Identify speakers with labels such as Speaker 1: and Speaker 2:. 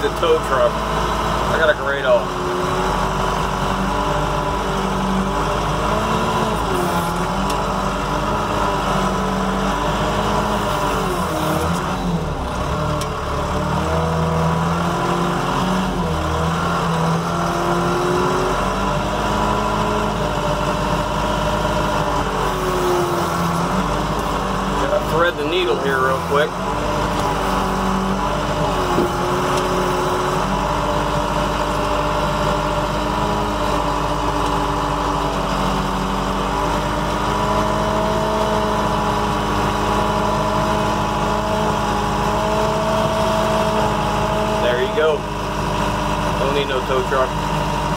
Speaker 1: needs a tow truck. I got a Grado. Thread the needle here real quick.